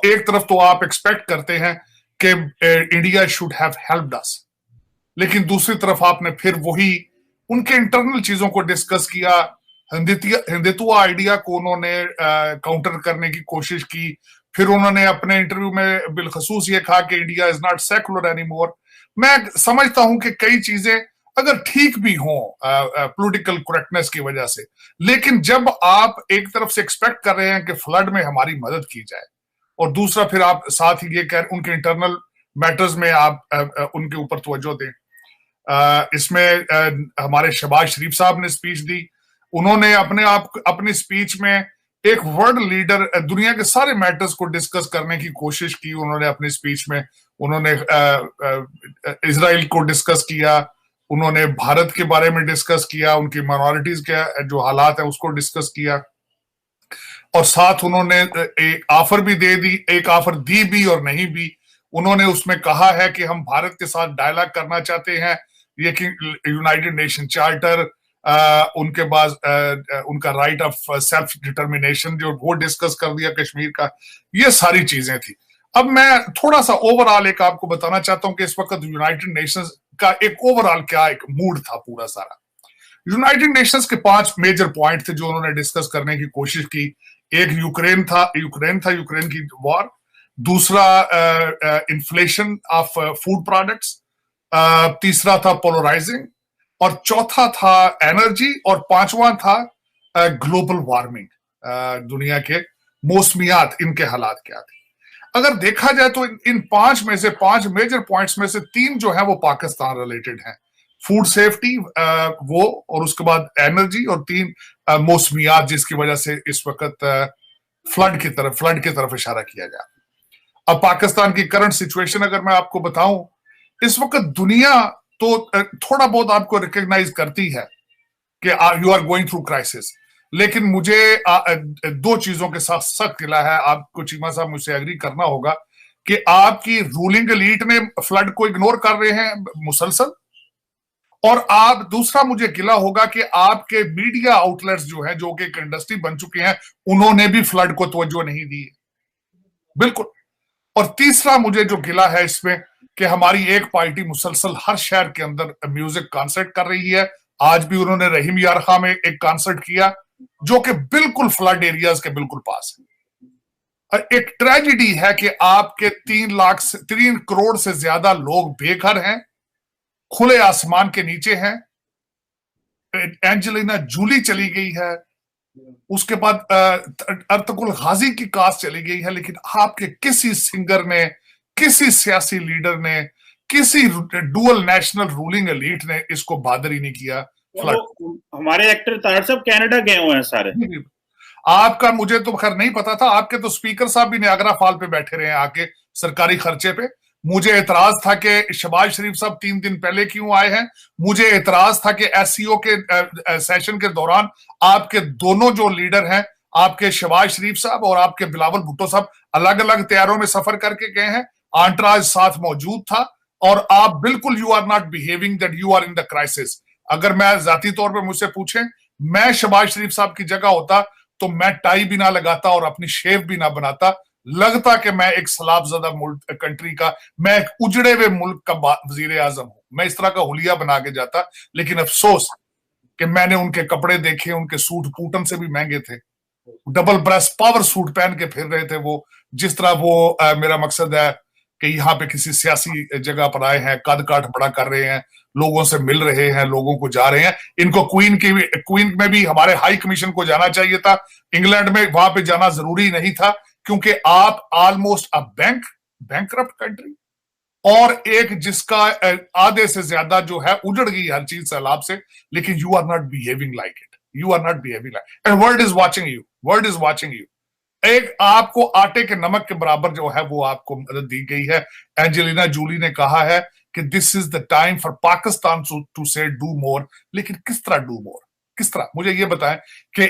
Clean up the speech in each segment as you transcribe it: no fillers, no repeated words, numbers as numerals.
एक तरफ तो आप एक्सपेक्ट करते हैं कि इंडिया शुड हैव हेल्प्ड अस, लेकिन दूसरी तरफ आपने फिर वही उनके इंटरनल चीजों को डिस्कस किया। हिंदुत्व आइडिया को उन्होंने काउंटर करने की कोशिश की। फिर उन्होंने अपने इंटरव्यू में बिलखसूस ये कहा कि India is not secular anymore. मैं समझता हूं कि कई चीजें अगर ठीक भी हों पॉलिटिकल करेक्टनेस की वजह से, लेकिन जब आप एक तरफ से एक्सपेक्ट कर रहे हैं कि फ्लड में हमारी मदद की जाए और दूसरा फिर आप साथ ही ये कह उनके इंटरनल मैटर्स में आप उनके ऊपर तवज्जो दें। इसमें हमारे शहबाज शरीफ साहब ने स्पीच दी। उन्होंने अपनी स्पीच में एक वर्ल्ड लीडर, दुनिया के सारे मैटर्स को डिस्कस करने की कोशिश की। उन्होंने अपनी स्पीच में उन्होंने इजराइल को डिस्कस किया, उन्होंने भारत के बारे में डिस्कस किया, उनकी माइनॉरिटीज के जो हालात है उसको डिस्कस किया, और साथ उन्होंने एक ऑफर भी दे दी, एक ऑफर दी भी और नहीं भी। उन्होंने उसमें कहा है कि हम भारत के साथ डायलॉग करना चाहते हैं, ये कि यूनाइटेड नेशन चार्टर, उनके बाद उनका राइट ऑफ सेल्फ डिटर्मिनेशन जो वो डिस्कस कर दिया कश्मीर का, ये सारी चीजें थी। अब मैं थोड़ा सा ओवरऑल एक आपको बताना चाहता हूं कि इस वक्त यूनाइटेड नेशंस का एक ओवरऑल क्या एक मूड था पूरा सारा। यूनाइटेड नेशंस के 5 मेजर पॉइंट थे जो उन्होंने डिस्कस करने की कोशिश की। एक यूक्रेन था, यूक्रेन की वॉर। दूसरा इन्फ्लेशन ऑफ फूड प्रोडक्ट्स। तीसरा था पोलराइजिंग, और चौथा था एनर्जी, और पांचवा था ग्लोबल वार्मिंग। दुनिया के मौसमियात, इनके हालात क्या थे। अगर देखा जाए तो इन 5 में से 5 मेजर पॉइंट्स में से 3 जो है वो पाकिस्तान रिलेटेड हैं। फूड सेफ्टी वो, और उसके बाद एनर्जी, और 3 मौसमियात जिसकी वजह से इस वक्त फ्लड की तरफ इशारा किया जाए। अब पाकिस्तान की करंट सिचुएशन अगर मैं आपको बताऊं, इस वक्त दुनिया तो थोड़ा बहुत आपको रिकॉग्नाइज करती है कि you are going through crisis, लेकिन मुझे 2 चीजों के साथ सख्त गिला है। आपको चीमा साहब मुझसे एग्री करना होगा कि आपकी रूलिंग एलीट ने फ्लड को इग्नोर कर रहे हैं मुसलसल, और आप दूसरा मुझे गिला होगा कि आपके मीडिया आउटलेट्स जो है, जो कि एक इंडस्ट्री बन चुके हैं, उन्होंने भी फ्लड को तवज्जो नहीं दी बिल्कुल। और तीसरा मुझे जो गिला है इसमें कि हमारी एक पार्टी मुसलसल हर शहर के अंदर म्यूजिक कॉन्सर्ट कर रही है। आज भी उन्होंने रहीम यार खां में एक कॉन्सर्ट किया जो कि बिल्कुल फ्लड एरियाज के बिल्कुल पास है। एक ट्रेजेडी है कि आपके 3 करोड़ से ज्यादा लोग बेघर हैं, खुले आसमान के नीचे हैं। एंजेलिना जूली चली गई है, उसके बाद अर्तुगरुल गाजी की कास्ट चली गई है, लेकिन आपके किसी सिंगर ने, किसी सियासी लीडर ने, किसी डुअल नेशनल रूलिंग एलीट ने इसको बहादुर ही नहीं किया। हमारे एक्टर तार साहब कनाडा गए हुए हैं सारे। आपका मुझे तो खैर नहीं पता था, आपके तो स्पीकर साहब भी नियाग्रा फॉल पे बैठे रहे आके सरकारी खर्चे पे। मुझे एतराज था कि शहबाज शरीफ साहब 3 दिन पहले क्यों आए हैं। मुझे एतराज था कि एससीओ के सेशन के दौरान आपके दोनों जो लीडर हैं, आपके शहबाज शरीफ साहब और आपके बिलावल भुट्टो साहब, अलग अलग तैयारों में सफर करके गए हैं। आंट्राज साथ मौजूद था, और आप बिल्कुल you are not behaving that you are in the crisis. अगर मैं जाती तौर पर मुझसे पूछें, मैं शहबाज शरीफ साहब की जगह होता तो मैं टाई भी ना लगाता और अपनी शेव भी ना बनाता। लगता कि मैं एक सलाबज़दा मुल्क कंट्री का, मैं एक उजड़े हुए मुल्क का वजीर आजम हूं। मैं इस तरह का हुलिया बना के जाता, लेकिन अफसोस कि मैंने उनके कपड़े देखे, उनके सूट पूटन से भी महंगे थे। डबल ब्रेस्ट पावर सूट पहन के फिर रहे थे वो, जिस तरह वो मेरा मकसद है कि यहाँ पे किसी सियासी जगह पर आए हैं, कद काठ बड़ा कर रहे हैं, लोगों से मिल रहे हैं, लोगों को जा रहे हैं। इनको क्वीन में भी हमारे हाई कमीशन को जाना चाहिए था, इंग्लैंड में वहां पे जाना जरूरी नहीं था, क्योंकि आप ऑलमोस्ट अ बैंकरप्ट कंट्री, और एक जिसका आधे से ज्यादा जो है उजड़ गई हर चीज सैलाब से, लेकिन you are not behaving like it, you are not behaving like, and world is watching you, world is watching you. एक आपको आटे के नमक के बराबर जो है वो आपको मदद दी गई है। एंजेलिना जूली ने कहा है कि this is the time for Pakistan to से डू मोर, लेकिन किस तरह डू मोर, किस तरह, मुझे ये बताएं कि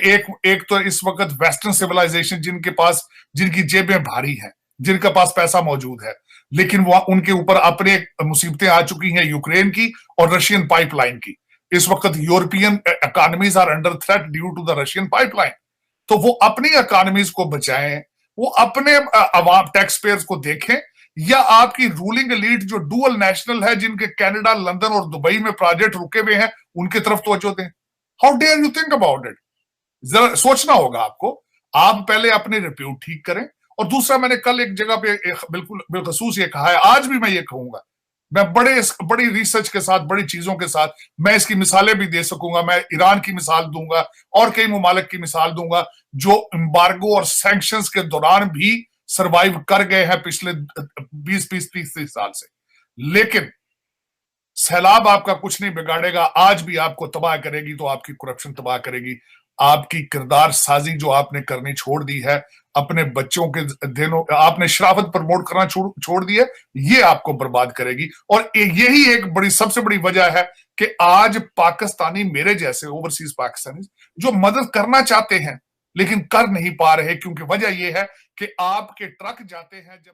एक तो इस वक्त वेस्टर्न सिविलाइजेशन जिनकी जेबें भारी हैं, जिनके पास पैसा मौजूद है, लेकिन वो उनके ऊपर अपने मुसीबतें आ चुकी हैं, यूक्रेन की और रशियन पाइपलाइन की। इस वक्त European economies are under threat due to the Russian pipeline. तो वो अपनी इकोनॉमीज को बचाएं, वो अपने अवाम टैक्स पेयर्स को देखें, या आपकी रूलिंग एलीट जो डुअल नेशनल है, जिनके कनाडा, लंदन और दुबई में प्रोजेक्ट रुके हुए हैं, उनकी तरफ तवज्जो दें। How dare you think about it? जरा सोचना होगा आपको। आप पहले अपने रिप्यूट ठीक करें। और दूसरा, मैंने कल एक जगह पे बिल्कुल बिलखसूस ये कहा है, आज भी मैं ये कहूंगा, मैं बड़ी रिसर्च के साथ, बड़ी चीजों के साथ मैं इसकी मिसालें भी दे सकूंगा। मैं ईरान की मिसाल दूंगा और कई मुमालिक की मिसाल दूंगा जो एम्बार्गो और सैंक्शंस के दौरान भी सरवाइव कर गए हैं पिछले 20-30 साल से। लेकिन सैलाब आपका कुछ नहीं बिगाड़ेगा। आज भी आपको तबाह करेगी तो आपकी करप्शन तबाह करेगी। आपकी किरदार साजी जो आपने करनी छोड़ दी है, अपने बच्चों के दिनों आपने शराफत प्रमोट करना छोड़ दी है, ये आपको बर्बाद करेगी। और यही एक सबसे बड़ी वजह है कि आज पाकिस्तानी, मेरे जैसे ओवरसीज पाकिस्तानी, जो मदद करना चाहते हैं लेकिन कर नहीं पा रहे, क्योंकि वजह यह है कि आपके ट्रक जाते हैं जब